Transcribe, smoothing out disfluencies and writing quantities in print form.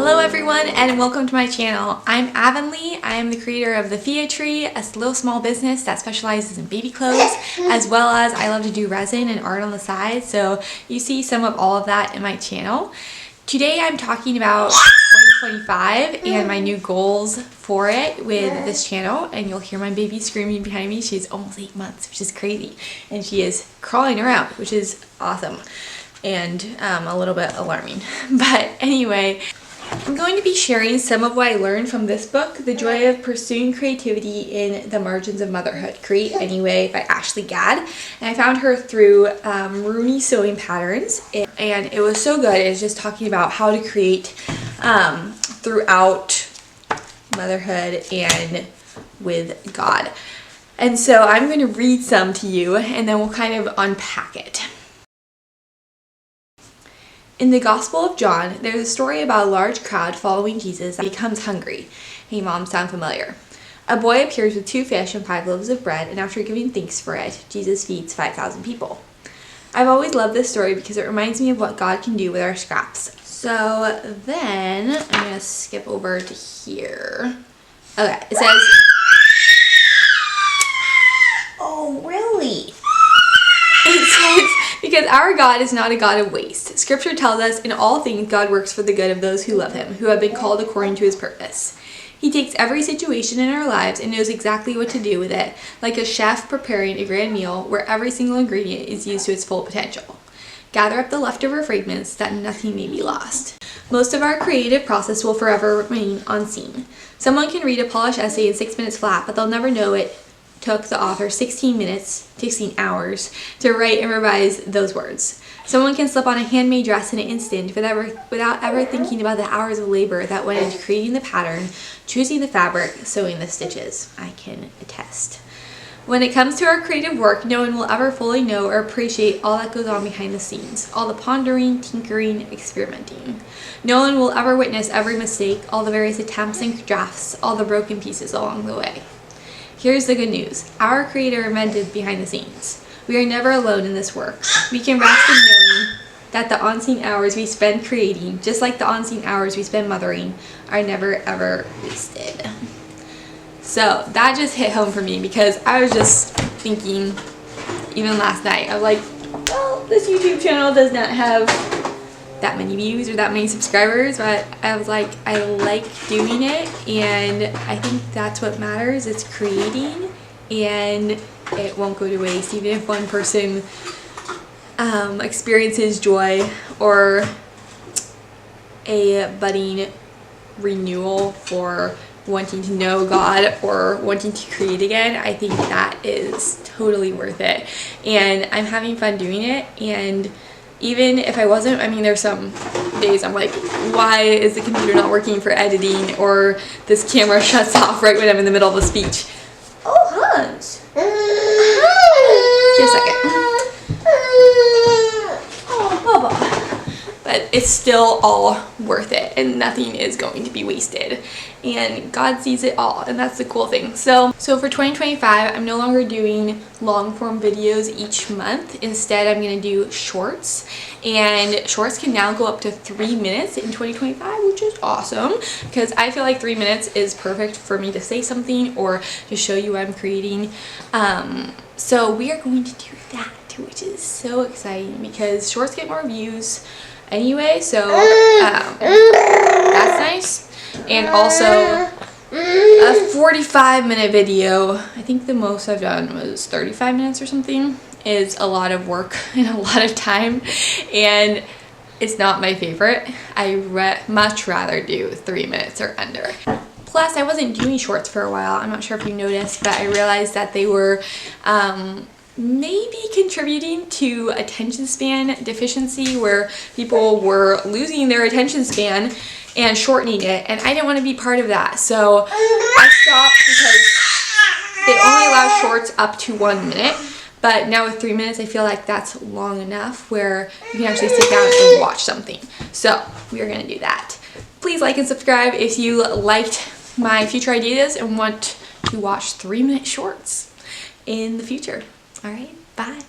Hello everyone and welcome to my channel. I'm Avonlea. I am the creator of the Thea Tree, a little small business that specializes in baby clothes, as well as I love to do resin and art on the side, so you see some of all of that in my channel. Today I'm talking about 2025 and my new goals for it with this channel, and you'll hear my baby screaming behind me. She's almost 8 months, which is crazy, and she is crawling around, which is awesome and a little bit alarming. But anyway, I'm going to be sharing some of what I learned from this book, The Joy of Pursuing Creativity in the Margins of Motherhood, Create Anyway by Ashlee Gadd. And I found her through Rooney Sewing Patterns, and it was so good. It's just talking about how to create throughout motherhood and with God. And so I'm going to read some to you and then we'll kind of unpack it. In the Gospel of John, there's a story about a large crowd following Jesus that becomes hungry. Hey mom, sound familiar? A boy appears with 2 fish and 5 loaves of bread, and after giving thanks for it, Jesus feeds 5,000 people. I've always loved this story because it reminds me of what God can do with our scraps. So then, I'm going to skip over to here. Okay, it says... Oh, really? It says, because our God is not a God of waste. Scripture tells us in all things God works for the good of those who love him, who have been called according to his purpose. He takes every situation in our lives and knows exactly what to do with it, like a chef preparing a grand meal where every single ingredient is used to its full potential. Gather up the leftover fragments that nothing may be lost. Most of our creative process will forever remain unseen. Someone can read a polished essay in 6 minutes flat, but they'll never know it took the author 16 hours to write and revise those words. Someone can slip on a handmade dress in an instant without ever thinking about the hours of labor that went into creating the pattern, choosing the fabric, sewing the stitches. I can attest. When it comes to our creative work, no one will ever fully know or appreciate all that goes on behind the scenes, all the pondering, tinkering, experimenting. No one will ever witness every mistake, all the various attempts and drafts, all the broken pieces along the way. Here's the good news. Our Creator invented behind the scenes. We are never alone in this work. We can rest in knowing that the unseen hours we spend creating, just like the unseen hours we spend mothering, are never ever wasted. So that just hit home for me because I was just thinking, even last night, I'm like, well, this YouTube channel does not have that many views or that many subscribers, but I was like, I like doing it, and I think that's what matters. It's creating, and it won't go to waste, even if one person experiences joy or a budding renewal for wanting to know God or wanting to create again. I think that is totally worth it, and I'm having fun doing it. And even if I wasn't, I mean, there's some days I'm like, why is the computer not working for editing, or this camera shuts off right when I'm in the middle of a speech. Oh, Hans. Just a second. Oh, Bubba. But it's still all worth it, and nothing is going to be wasted. And God sees it all, and that's the cool thing. So for 2025, I'm no longer doing long form videos each month. Instead, I'm going to do shorts, and shorts can now go up to 3 minutes in 2025, which is awesome because I feel like 3 minutes is perfect for me to say something or to show you what I'm creating. So we are going to do that, which is so exciting because shorts get more views anyway, so that's nice. And also a 45-minute video, I think the most I've done was 35 minutes or something, is a lot of work and a lot of time, and it's not my favorite. I much rather do 3 minutes or under. Plus, I wasn't doing shorts for a while. I'm not sure if you noticed, but I realized that they were maybe contributing to attention span deficiency, where people were losing their attention span and shortening it, and I didn't want to be part of that. So I stopped because they only allow shorts up to 1 minute, but now with 3 minutes I feel like that's long enough where you can actually sit down and watch something. So we are going to do that. Please like and subscribe if you liked my future ideas and want to watch 3-minute shorts in the future. All right, bye.